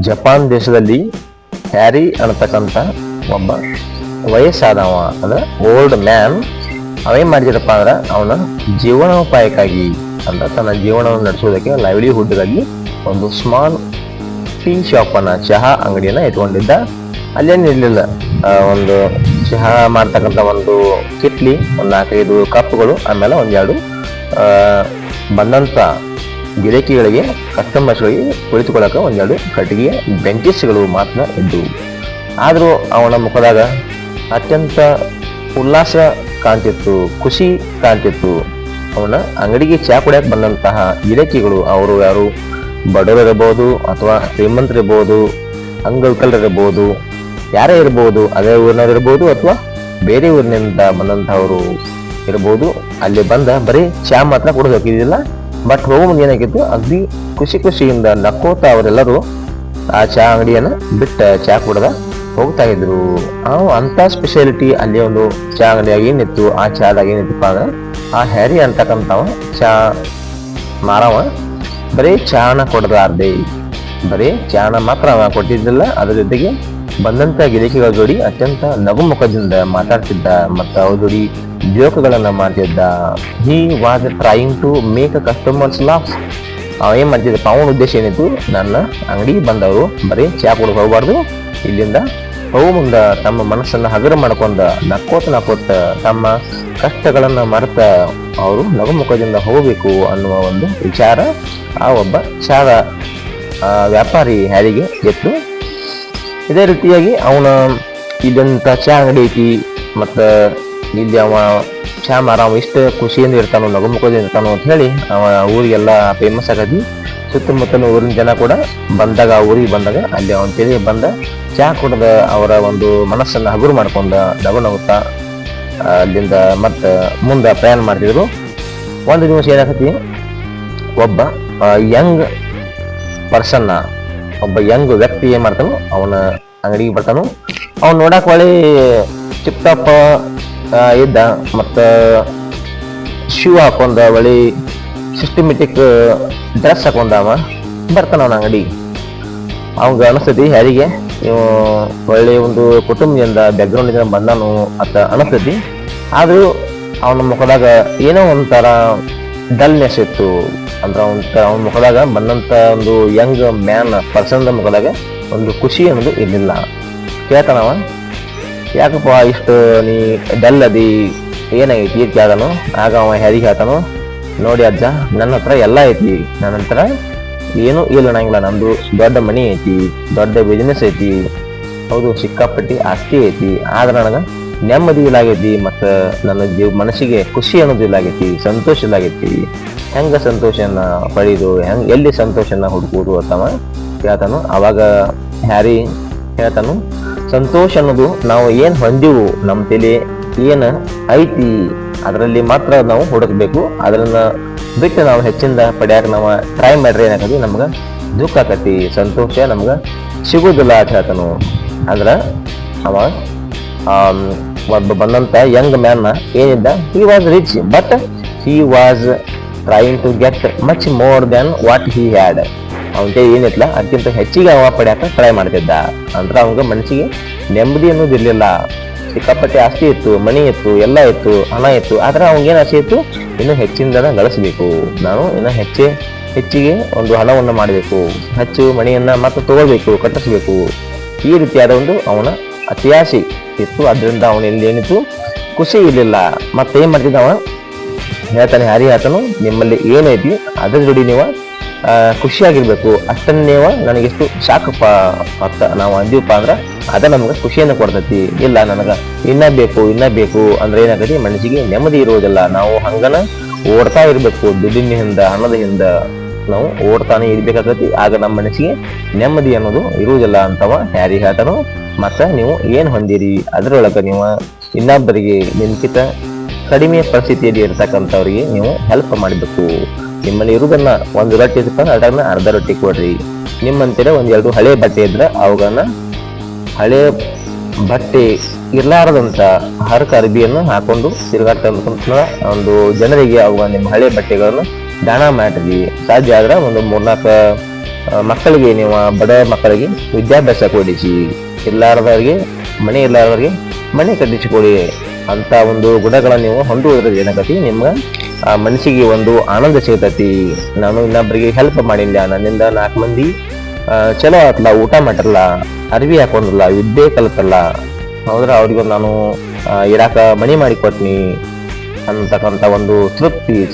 Japan ದೇಶದಲ್ಲಿ Harry ಅನ್ನತಕ್ಕಂಥ ಒಬ್ಬ ವಯಸ್ಸಾದವ ಅಂದ್ರೆ ಓಲ್ಡ್ ಮ್ಯಾನ್ ಅವೇನ್ ಮಾಡಿದ್ರಪ್ಪ ಅಂದ್ರೆ ಅವನ ಜೀವನೋಪಾಯಕ್ಕಾಗಿ ಅಂದ್ರೆ ತನ್ನ ಜೀವನವನ್ನು ನಡೆಸೋದಕ್ಕೆ ಲೈವ್ಲಿಹುಡ್ಗಾಗಿ ಒಂದು ಸ್ಮಾಲ್ ಟೀ ಶಾಪ್ ಅನ್ನ ಚಹಾ ಅಂಗಡಿಯನ್ನ ಇಟ್ಕೊಂಡಿದ್ದ. ಅಲ್ಲೇನಿರ್ಲಿಲ್ಲ, ಒಂದು ಚಹಾ ಮಾಡ್ತಕ್ಕಂಥ ಒಂದು ಕಿಟ್ಲಿ, ಒಂದು 4-5 ಕಪ್ಗಳು, ಆಮೇಲೆ ಒಂದೆರಡು ಬಂದಂತ ಗಿರಾಕಿಗಳಿಗೆ ಕಸ್ಟಮರ್ಸ್ಗಳಿಗೆ ಕುಳಿತುಕೊಳ್ಳಕ ಒಂದೆರಡು ಕಟ್ಟಿಗೆ ಬೆಂಚಸ್ಗಳು ಮಾತ್ರ ಇದ್ದವು. ಆದರೂ ಅವನ ಮುಖದಾಗ ಅತ್ಯಂತ ಉಲ್ಲಾಸ ಕಾಣ್ತಿತ್ತು, ಖುಷಿ ಕಾಣ್ತಿತ್ತು. ಅವನ ಅಂಗಡಿಗೆ ಚಹಾ ಕುಡಿಯಕ್ಕೆ ಬಂದಂತಹ ಗಿರಾಕಿಗಳು ಅವರು ಯಾರು ಬಡವರಿರ್ಬೋದು ಅಥವಾ ಶ್ರೀಮಂತರಿರ್ಬೋದು, ಅಂಗವಿಕಲರಿರ್ಬೋದು, ಯಾರೇ ಇರ್ಬೋದು, ಅದೇ ಊರಿನವ್ರು ಇರ್ಬೋದು ಅಥವಾ ಬೇರೆ ಊರಿನಿಂದ ಬಂದಂತಹವರು ಇರ್ಬೋದು. ಅಲ್ಲಿ ಬಂದ ಬರೀ ಚಹಾ ಮಾತ್ರ ಕುಡಿದೋಗಿದ್ದಿಲ್ಲ, ಬಟ್ ಹೋಗೋ ಮುಂದೆ ಏನಾಗಿತ್ತು, ಅಗ್ದಿ ಖುಷಿಯಿಂದ ನಕ್ಕೋತ ಅವರೆಲ್ಲರೂ ಆ ಚಹಾ ಅಂಗಡಿಯನ್ನ ಬಿಟ್ಟ ಚಹಾ ಕುಡ್ದ ಹೋಗ್ತಾ ಇದ್ರು. ಅಂತ ಸ್ಪೆಷಾಲಿಟಿ ಅಲ್ಲಿ ಒಂದು ಚಹಾ ಅಂಗಡಿಯಾಗ ಏನಿತ್ತು, ಆ ಚಹಾದಾಗ ಏನಿತ್ತಪ್ಪ ಅಂದ್ರೆ ಆ ಹ್ಯಾರಿ ಅಂತಕ್ಕಂಥವ ಚಹಾ ಮಾರವ ಬರೀ ಚಹಾನ ಕೊಡದಾರ್ದೆ, ಬರೀ ಚಹಾನ ಮಾತ್ರ ಅವ ಕೊಟ್ಟಿದ್ದಿಲ್ಲ, ಅದ್ರ ಜೊತೆಗೆ ಬಂದಂತ ಗಿರಾಕಿಗಳ ಜೋಡಿ ಅತ್ಯಂತ ನಗುಮುಖದಿಂದ ಮಾತಾಡ್ತಿದ್ದ ಮತ್ತು ಅವ್ರ ಜೋಡಿ ಜೋಕ್ಗಳನ್ನ ಮಾಡ್ತಿದ್ದ. He was trying to make customers laugh. ಅವ ಏನ್ ಮಾಡ್ತಿದ್ದಪ್ಪ, ಅವನ ಉದ್ದೇಶ ಏನಿತ್ತು, ನನ್ನ ಅಂಗಡಿಗೆ ಬಂದವರು ಬರೀ ಚಹಾ ಕುಡಿದು ಹೋಗಬಾರ್ದು, ಇಲ್ಲಿಂದ ಹೋಗೋ ಮುಂದ ತಮ್ಮ ಮನಸ್ಸನ್ನ ಹಗುರ ಮಾಡ್ಕೊಂಡ ನಕ್ಕೋತ ತಮ್ಮ ಕಷ್ಟಗಳನ್ನ ಮರೆತ ಅವರು ನಗುಮುಖದಿಂದ ಹೋಗಬೇಕು ಅನ್ನುವ ಒಂದು ವಿಚಾರ ಆ ಒಬ್ಬ ಚಹಾದ ವ್ಯಾಪಾರಿ ಹ್ಯಾರಿಗೆ ಇತ್ತು. ಇದೇ ರೀತಿಯಾಗಿ ಅವನ ಇಲ್ಲಂತ ಚಹಾ ಅಂಗಡಿ ಐತಿ, ಮತ್ತು ಇಲ್ಲಿ ಅವ ಚಹಾ ಮಾರ ಅವ ಇಷ್ಟ ಖುಷಿಯಿಂದ ಇರ್ತಾನೋ, ನಗುಮುಖದಿಂದ ಇರ್ತಾನೋ ಅಂತ ಹೇಳಿ ಅವ ಊರಿಗೆಲ್ಲ ಫೇಮಸ್ ಆಗತಿ. ಸುತ್ತಮುತ್ತಲ ಊರಿನ ಜನ ಕೂಡ ಬಂದಾಗ, ಆ ಊರಿಗೆ ಬಂದಾಗ ಅಲ್ಲಿ ಅವನ ತೆರಿಗೆ ಬಂದ ಚಹಾ ಕುಡ್ದ ಅವರ ಒಂದು ಮನಸ್ಸನ್ನು ಹಗುರು ಮಾಡ್ಕೊಂಡ ನಗುತ್ತಾ ಅಲ್ಲಿಂದ ಮತ್ತೆ ಮುಂದೆ ಪ್ರಯಾಣ ಮಾಡ್ತಿದ್ರು. ಒಂದು ದಿವಸ ಏನಾಗತಿ, ಒಬ್ಬ ಯಂಗ್ ಪರ್ಸನ್ನ, ಒಬ್ಬ ಯಂಗ್ ವ್ಯಕ್ತಿ ಏನ್ ಮಾಡ್ತಾನು, ಅವನ ಅಂಗಡಿಗೆ ಬರ್ತಾನು. ಅವ್ನು ನೋಡಕ್ ಒಳ್ಳೆ ಟಿಪ್ ಟಾಪ್ ಇದ್ದ, ಮತ್ತ ಶೂ ಹಾಕೊಂಡ, ಒಳ್ಳೆ ಸಿಸ್ಟಮೆಟಿಕ್ ಡ್ರೆಸ್ ಹಾಕೊಂಡವ ಬರ್ತಾನ ಅವನ ಅಂಗಡಿ. ಅವಂಗ ಅನಿಸ್ತತಿ ಹ್ಯಾರಿಗೆ ಇವು ಒಳ್ಳೆ ಒಂದು ಕುಟುಂಬದಿಂದ ಬ್ಯಾಕ್ಗ್ರೌಂಡಿಂದ ಬಂದಾನು ಅಂತ ಅನಿಸ್ತತಿ. ಆದ್ರೂ ಅವನ ಮುಖದಾಗ ಏನೋ ಒಂಥರ ಡಲ್ನೆಸ್ ಇತ್ತು. ಅಂದ್ರೆ ಅವನ ಮುಖದಾಗ ಬಂದಂತ ಒಂದು ಯಂಗ್ ಮ್ಯಾನ್ ಪರ್ಸನ್ ಮುಖದಾಗ ಒಂದು ಖುಷಿ ಅನ್ನೋದು ಇರಲಿಲ್ಲ. ಕೇಳ್ತಾನವ, ಯಾಕಪ್ಪ ಇಷ್ಟು ನೀ ಡಲ್ ಅದಿ, ಏನಾಗೈತಿ ಅಂತ ಕೇಳ್ತಾನು. ಆಗ ಅವ ಹ್ಯಾರಿಗೆ ಹೇಳ್ತಾನು, ನೋಡಿ ಅಜ್ಜ, ನನ್ನ ಹತ್ರ ಎಲ್ಲ ಐತಿ, ನನ್ನ ಹತ್ರ ಏನೂ ಇಲ್ಲ ಅನ್ನಂಗಿಲ್ಲ. ನಂದು ದೊಡ್ಡ ಮನಿ ಐತಿ, ದೊಡ್ಡ ಬಿಸ್ನೆಸ್ ಐತಿ, ಹೌದು ಸಿಕ್ಕಾಪಟ್ಟಿ ಆಸ್ತಿ ಐತಿ, ಆದ್ರೆ ನನಗೆ ನೆಮ್ಮದಿ ಇಲ್ಲಾಗೈತಿ, ಮತ್ತು ನನ್ನ ಮನಸ್ಸಿಗೆ ಖುಷಿ ಅನ್ನೋದು ಇಲ್ಲಾಗೈತಿ, ಸಂತೋಷ ಇಲ್ಲಾಗೈತಿ. ಹೆಂಗ ಸಂತೋಷನ ಪಡೆಯೋದು, ಎಲ್ಲಿ ಸಂತೋಷನ ಹುಡುಕೋದು ಅಂತವ ಹೇಳ್ತಾನು. ಅವಾಗ ಹ್ಯಾರಿ ಹೇಳ್ತಾನು, ಸಂತೋಷ ಅನ್ನೋದು ನಾವು ಏನು ಹೊಂದಿವು, ನಮ್ಮ ತಲೆ ಏನು ಐತಿ ಅದರಲ್ಲಿ ಮಾತ್ರ ನಾವು ಹುಡುಕ್ಬೇಕು. ಅದನ್ನ ಬಿಟ್ಟು ನಾವು ಹೆಚ್ಚಿಂದ ಪಡ್ಯಾಕ ನಾವು ಟ್ರೈ ಮಾಡ್ರಿ ಏನಾಗತಿ, ನಮ್ಗೆ ದುಃಖ ಆಕತಿ, ಸಂತೋಷ ನಮ್ಗೆ ಸಿಗುದಿಲ್ಲ ಅಂತ ಹೇಳ್ತಾನು. ಅಂದ್ರ ಅವ ಒಬ್ಬ ಬಂದಂತ ಯಂಗ್ ಮ್ಯಾನ್ ಏನಿದ್ದ, he was rich but he was trying to get much more than what he had. ಅವನಿಗೆ ಏನಿತ್ತಲ್ಲ ಅದಕ್ಕಿಂತ ಹೆಚ್ಚಿಗೆ ಅವ ಪಡ್ಯಾಕ ಟ್ರೈ ಮಾಡ್ತಿದ್ದ. ಅಂದ್ರೆ ಅವಂಗ ಮನಸ್ಸಿಗೆ ನೆಮ್ಮದಿ ಅನ್ನೋದು ಇರ್ಲಿಲ್ಲ. ಸಿಕ್ಕಾಪಟ್ಟೆ ಆಸ್ತಿ ಇತ್ತು, ಮನಿ ಇತ್ತು, ಎಲ್ಲ ಇತ್ತು, ಹಣ ಇತ್ತು, ಆದ್ರೆ ಅವಂಗೇನು ಆಸೆ ಇತ್ತು, ಇನ್ನೂ ಹೆಚ್ಚಿಂದ ಗಳಿಸ್ಬೇಕು, ನಾನು ಇನ್ನೂ ಹೆಚ್ಚಿಗೆ ಒಂದು ಹಣವನ್ನು ಮಾಡಬೇಕು, ಹೆಚ್ಚು ಮಣಿಯನ್ನ ಮತ್ತೆ ತಗೊಳ್ಬೇಕು, ಕಟ್ಟಿಸ್ಬೇಕು, ಈ ರೀತಿಯಾದ ಒಂದು ಅವನ ಅತಿಯಾಸೆ ಇತ್ತು. ಅದರಿಂದ ಅವನಲ್ಲಿ ಏನಿತ್ತು, ಖುಷಿ ಇರಲಿಲ್ಲ. ಮತ್ತೆ ಏನ್ ಮಾಡ್ತಿದ್ದ ಅವ ಹೇಳ್ತಾನೆ, ಹ್ಯಾರಿ ಹೇಳ್ತಾನು, ನಿಮ್ಮಲ್ಲಿ ಏನೈತಿ ಅದ್ರ ಜೋಡಿ ನೀವು ಖುಷಿಯಾಗಿರ್ಬೇಕು, ಅಷ್ಟನ್ನ ನೀವು ನನಗೆಷ್ಟು ಸಾಕಪ್ಪ ಅಂತ ನಾವು ಅಂದೀವಪ್ಪ ಅಂದ್ರೆ ಅದ ನಮ್ಗೆ ಖುಷಿಯನ್ನು ಕೊಡ್ತೈತಿ. ಇಲ್ಲ ನನಗೆ ಇನ್ನ ಬೇಕು ಅಂದ್ರೆ ಏನಾಗತಿ, ಮನಸ್ಸಿಗೆ ನೆಮ್ಮದಿ ಇರುವುದಿಲ್ಲ. ನಾವು ಹಂಗನ ಓಡ್ತಾ ಇರ್ಬೇಕು, ದುಡ್ಡಿನ ಹಿಂದ, ಹಣದ ಹಿಂದ ನಾವು ಓಡ್ತಾನೆ ಇರ್ಬೇಕಾಗತಿ. ಆಗ ನಮ್ಮ ಮನಸ್ಸಿಗೆ ನೆಮ್ಮದಿ ಅನ್ನೋದು ಇರುವುದಿಲ್ಲ ಅಂತವ ಹ್ಯಾರಿ ಹೇಳ್ತಾನು. ಮತ್ತೆ ನೀವು ಏನು ಹೊಂದಿರಿ ಅದರೊಳಗೆ ನೀವು ಇನ್ನೊಬ್ಬರಿಗೆ ನಿಮ್ಕಿಂತ ಕಡಿಮೆ ಪರಿಸ್ಥಿತಿಯಲ್ಲಿ ಇರ್ತಕ್ಕಂಥವ್ರಿಗೆ ನೀವು ಹೆಲ್ಪ್ ಮಾಡಬೇಕು. ನಿಮ್ಮಲ್ಲಿ ಇರುವುದನ್ನ ಒಂದು ರೊಟ್ಟಿ ಇದ್ದಪ್ಪ ಅದನ್ನ ಅರ್ಧ ರೊಟ್ಟಿ ಕೊಡ್ರಿ. ನಿಮ್ಮಂತೀರ ಒಂದೆರಡು ಹಳೆ ಬಟ್ಟೆ ಇದ್ರೆ ಅವುಗಳನ್ನ ಹಳೆ ಬಟ್ಟೆ ಇರ್ಲಾರದಂತ ಹರಕ ಅರ್ಬಿಯನ್ನು ಹಾಕೊಂಡು ತಿರುಗಾಡ್ತಕ್ಕಂಥ ಒಂದು ಜನರಿಗೆ ಅವುಗಳ ನಿಮ್ಮ ಹಳೆ ಬಟ್ಟೆಗಳನ್ನು ದಾನ ಮಾಡ್ರಿ. ಸಾಧ್ಯ ಆದ್ರೆ ಒಂದು 3-4 ಮಕ್ಕಳಿಗೆ ನೀವು ಬಡ ಮಕ್ಕಳಿಗೆ ವಿದ್ಯಾಭ್ಯಾಸ ಕೊಡಿಸಿ, ಇಲ್ಲಾರದವರಿಗೆ ಮನೆ ಇಲ್ಲಾರದವರಿಗೆ ಮನೆ ಕಟ್ಟಿಸಿ ಕೊಡಿ ಅಂತ ಒಂದು ಗುಣಗಳನ್ನ ನೀವು ಹೊಂದುವುದ್ರಲ್ಲಿ ಏನಾಗತಿ ನಿಮ್ಗೆ ಆ ಮನಸ್ಸಿಗೆ ಒಂದು ಆನಂದ ಸಿಗ್ತತಿ. ನಾನು ಇನ್ನೊಬ್ಬರಿಗೆ ಹೆಲ್ಪ್ ಮಾಡಿಲ್ಲ, ನನ್ನಿಂದ 4 ಮಂದಿ ಚಲೋ ಆತಲ್ಲ, ಊಟ ಮಾಡಿರಲ್ಲ, ಅರ್ವಿ ಹಾಕೊಂಡಲ್ಲ, ವಿದ್ಯೆ ಕಲಿತಲ್ಲ, ಹೌದ್ರ ಅವ್ರಿಗೊಂದು ನಾನು ಇರಾಕ ಮನಿ ಮಾಡಿ ಕೊಟ್ನಿ ಅಂತಕ್ಕಂಥ ಒಂದು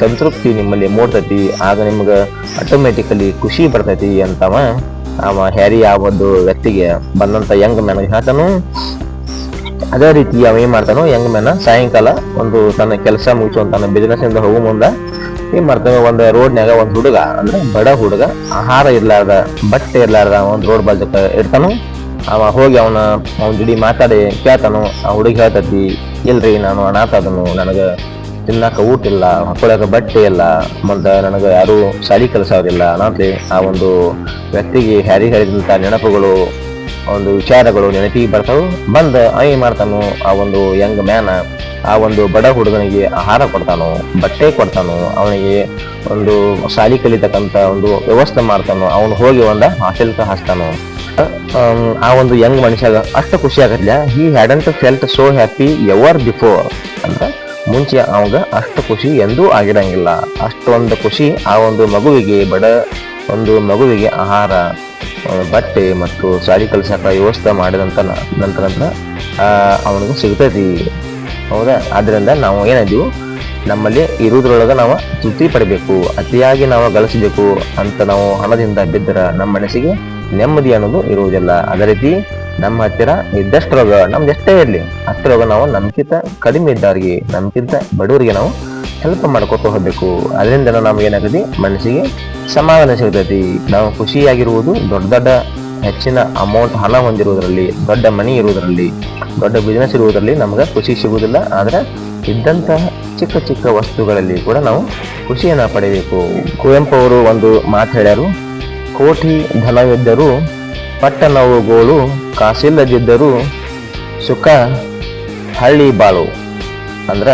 ಸಂತೃಪ್ತಿ ನಿಮ್ಮಲ್ಲಿ ಮೂಡ್ತೈತಿ. ಆಗ ನಿಮ್ಗೆ ಆಟೋಮೆಟಿಕಲಿ ಖುಷಿ ಬರ್ತೈತಿ ಅಂತವ ಹ್ಯಾರಿ ಆ ಒಂದು ವ್ಯಕ್ತಿಗೆ ಬಂದಂತ ಯಂಗ್ ಮ್ಯಾನ್ ಹೇಳ್ತಾನು. ಅದೇ ರೀತಿ ಅವ ಏನ್ ಮಾಡ್ತಾನೋ ಯಂಗ್ ಮ್ಯಾನ್ ಸಾಯಂಕಾಲ ಒಂದು ತನ್ನ ಕೆಲಸ ಮುಗಿಸುವಂತ ತನ್ನ ಬಿಸ್ನೆಸ್ ಇಂದ ಹೋಗೋ ಮುಂದ ಏನ್ ಮಾಡ್ತಾನೆ, ಒಂದು ರೋಡ್ನ್ಯಾಗ ಒಂದು ಹುಡುಗ ಅಂದ್ರೆ ಬಡ ಹುಡುಗ, ಆಹಾರ ಇರ್ಲಾರ್ದ, ಬಟ್ಟೆ ಇರ್ಲಾರ್ದ ಒಂದು ರೋಡ್ ಬಾಜುಕ ಇರ್ತಾನು. ಅವ ಹೋಗಿ ಅವನ ಜೋಡಿ ಮಾತಾಡಿ ಕೇಳ್ತಾನು. ಆ ಹುಡುಗಿ ಹೇಳ್ತತಿ, ಇಲ್ರಿ ನಾನು ಅನಾಥ ಅದನು, ನನಗೆ ತಿನ್ನಾಕ ಊಟ ಇಲ್ಲ, ಹಾಕೊಳಕ ಬಟ್ಟೆ ಇಲ್ಲ, ಮತ್ತೆ ನನಗೆ ಯಾರು ಶಾಲಿ ಕೆಲಸವ್ರಿಲ್ಲ ಅನಾಥೆ. ಆ ಒಂದು ವ್ಯಕ್ತಿಗೆ ಹ್ಯಾರಿ ಹೇಳಿದಂತ ನೆನಪುಗಳು, ಒಂದು ವಿಚಾರಗಳು ನೆನಪಿಗೆ ಬರ್ತಾವು. ಬಂದ ಏನ್ ಮಾಡ್ತಾನು, ಆ ಒಂದು ಯಂಗ್ ಮ್ಯಾನ್ ಆ ಒಂದು ಬಡ ಹುಡುಗನಿಗೆ ಆಹಾರ ಕೊಡ್ತಾನು, ಬಟ್ಟೆ ಕೊಡ್ತಾನು, ಅವನಿಗೆ ಒಂದು ಶಾಲಿ ಕಲಿತಕ್ಕಂತ ಒಂದು ವ್ಯವಸ್ಥೆ ಮಾಡ್ತಾನು. ಅವನು ಹೋಗಿ ಒಂದ ಹಾಸ್ಟೆಲ್ಕ ಹಾಸ್ತಾನು. ಆ ಒಂದು ಯಂಗ್ ಮನುಷ್ಯಾಗ ಅಷ್ಟು ಖುಷಿ ಆಗತ್ಲ. He hadn't felt so happy ever before ಅಂತ ಮುಂಚೆ ಅವಾಗ ಅಷ್ಟು ಖುಷಿ ಎಂದೂ ಆಗಿರಂಗಿಲ್ಲ. ಅಷ್ಟೊಂದು ಖುಷಿ ಆ ಒಂದು ಮಗುವಿಗೆ, ಬಡ ಒಂದು ಮಗುವಿಗೆ ಆಹಾರ, ಬಟ್ಟೆ ಮತ್ತು ಶಾಲಿ ಕಲಿಸಕ ವ್ಯವಸ್ಥೆ ಮಾಡಿದಂತ ನಂತರ ಅವನಿಗೆ ಸಿಗ್ತೈತಿ. ಹೌದಾ? ಆದ್ರಿಂದ ನಾವು ಏನಿದೀವಿ, ನಮ್ಮಲ್ಲಿ ಇರುವುದ್ರೊಳಗೆ ನಾವು ತೃಪ್ತಿ ಪಡಬೇಕು. ಅತಿಯಾಗಿ ನಾವು ಗಳಿಸಬೇಕು ಅಂತ ನಾವು ಹಣದಿಂದ ಬಿದ್ದರೆ ನಮ್ಮ ಮನಸ್ಸಿಗೆ ನೆಮ್ಮದಿ ಅನ್ನೋದು ಇರುವುದಿಲ್ಲ. ಅದೇ ರೀತಿ ನಮ್ಮ ಹತ್ತಿರ ಇದ್ದಷ್ಟರೊಳಗ ನಮ್ದು ಎಷ್ಟೇ ಇರಲಿ ಅಷ್ಟರೊಳಗ ನಾವು ನಮ್ಗಿಂತ ಕಡಿಮೆ ಇದ್ದವ್ರಿಗೆ, ನಮ್ಗಿಂತ ಬಡವರಿಗೆ ನಾವು ಹೆಲ್ಪ್ ಮಾಡ್ಕೊತ ಹೋಗ್ಬೇಕು. ಅದರಿಂದ ನಮ್ಗೆ ಏನಾಗತಿ, ಮನಸ್ಸಿಗೆ ಸಮಾಧಾನ ಸಿಗ್ತೈತಿ. ನಾವು ಖುಷಿಯಾಗಿರುವುದು ದೊಡ್ಡ ಹೆಚ್ಚಿನ ಅಮೌಂಟ್ ಹಣ ಹೊಂದಿರುವುದರಲ್ಲಿ, ದೊಡ್ಡ ಮನಿ ಇರುವುದರಲ್ಲಿ, ದೊಡ್ಡ ಬಿಸ್ನೆಸ್ ಇರುವುದರಲ್ಲಿ ನಮ್ಗೆ ಖುಷಿ ಸಿಗುವುದಿಲ್ಲ. ಆದ್ರೆ ಇದ್ದಂತಹ ಚಿಕ್ಕ ಚಿಕ್ಕ ವಸ್ತುಗಳಲ್ಲಿ ಕೂಡ ನಾವು ಖುಷಿಯನ್ನ ಪಡೆಯಬೇಕು. ಕುವೆಂಪು ಅವರು ಒಂದು ಮಾತು ಹೇಳ್ಯಾರು, ಕೋಟಿ ಧನವಿದ್ದರೂ ಪಟ್ಟಣವು ಗೋಳು, ಕಾಸಿಲ್ಲದಿದ್ದರೂ ಸುಖ ಹಳ್ಳಿ ಬಾಳು. ಅಂದ್ರೆ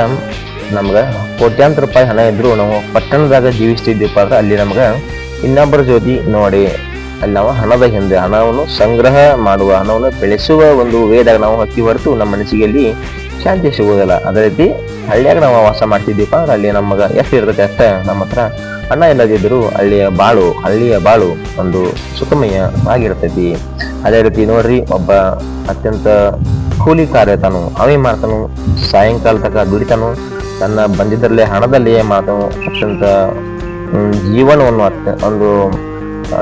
ನಮ್ಗೆ ಕೋಟ್ಯಾಂತರ ರೂಪಾಯಿ ಹಣ ಇದ್ರು ನಾವು ಪಟ್ಟಣದಾಗ ಜೀವಿಸ್ತಿದ್ದೀವಪ್ಪ ಅಂದ್ರೆ ಅಲ್ಲಿ ನಮ್ಗೆ ಇನ್ನೊಬ್ಬರ ಜೊತೆ ನೋಡಿ, ಅಲ್ಲಿ ನಾವು ಹಣದ ಹಿಂದೆ, ಹಣವನ್ನು ಸಂಗ್ರಹ ಮಾಡುವ, ಹಣವನ್ನು ಬೆಳೆಸುವ ಒಂದು ವೇದಾಗ ನಾವು ಹತ್ತಿ ಹೊರತು ನಮ್ಮ ಮನಸ್ಸಿಗೆ ಅಲ್ಲಿ ಶಾಂತಿ ಸಿಗುವುದಿಲ್ಲ. ಅದೇ ರೀತಿ ಹಳ್ಳಿಯಾಗ ನಾವು ವಾಸ ಮಾಡ್ತಿದ್ದೀಪ ಅಂದ್ರೆ ಅಲ್ಲಿ ನಮಗೆ ಎಷ್ಟು ಇರ್ತೈತೆ ಅಷ್ಟೇ. ನಮ್ಮ ಹತ್ರ ಹಣ ಇಲ್ಲದಿದ್ದರೂ ಹಳ್ಳಿಯ ಬಾಳು ಒಂದು ಸುಖಮಯ ಆಗಿರ್ತೈತಿ. ಅದೇ ರೀತಿ ನೋಡ್ರಿ, ಒಬ್ಬ ಅತ್ಯಂತ ಕೂಲಿಕಾರ ಇರ್ತಾನು, ಅವೇ ಮಾಡ್ತಾನು, ಸಾಯಂಕಾಲ ತನಕ ದುಡಿತಾನು, ತನ್ನ ಬಂದಿದ್ದರಲ್ಲೇ ಹಣದಲ್ಲಿ ಏನ್ ಮಾಡ್ತಾನು, ಅತ್ಯಂತ ಜೀವನವನ್ನು ಒಂದು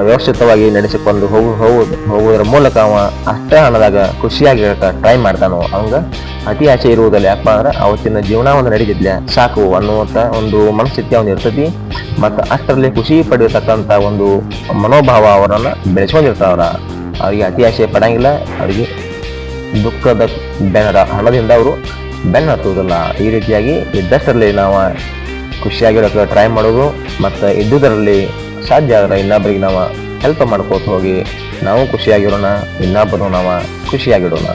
ವ್ಯವಸ್ಥಿತವಾಗಿ ನಡೆಸಿಕೊಂಡು ಹೋಗುವುದರ ಮೂಲಕ ಅವ ಅಷ್ಟೇ ಹಣದಾಗ ಖುಷಿಯಾಗಿರಕ ಟ್ರೈ ಮಾಡ್ತಾನು. ಅವಂಗ ಅತಿ ಆಸೆ ಇರುವುದಲ್ಲ. ಯಾಕಪ್ಪ ಅಂದ್ರೆ ಅವತ್ತಿನ ಜೀವನ ಒಂದು ನಡೀತಿದ್ಲೆ ಸಾಕು ಅನ್ನುವಂತ ಒಂದು ಮನಸ್ಥಿತಿ ಅವನು ಇರ್ತತಿ. ಮತ್ತು ಅಷ್ಟರಲ್ಲಿ ಖುಷಿ ಪಡೆಯತಕ್ಕಂತ ಒಂದು ಮನೋಭಾವ ಅವರನ್ನ ಬೆಳೆಸ್ಕೊಂಡಿರ್ತಾವ್ರ. ಅವರಿಗೆ ಅತಿ ಆಸೆ ಪಡಂಗಿಲ್ಲ, ಅವರಿಗೆ ದುಃಖದ ಹಣದಿಂದ ಅವರು ಬೆನ್ನ ಹತ್ತುವುದಿಲ್ಲ. ಈ ರೀತಿಯಾಗಿ ಇದ್ದಷ್ಟರಲ್ಲಿ ನಾವು ಖುಷಿಯಾಗಿರೋಕೆ ಟ್ರೈ ಮಾಡೋದು, ಮತ್ತು ಇದ್ದುದರಲ್ಲಿ ಸಾಧ್ಯ ಆದ್ರೆ ಇನ್ನೊಬ್ಬರಿಗೆ ನಾವು ಹೆಲ್ಪ್ ಮಾಡ್ಕೋತ ಹೋಗಿ ನಾವು ಖುಷಿಯಾಗಿರೋಣ, ಇನ್ನೊಬ್ಬರು ನಾವು ಖುಷಿಯಾಗಿಡೋಣ.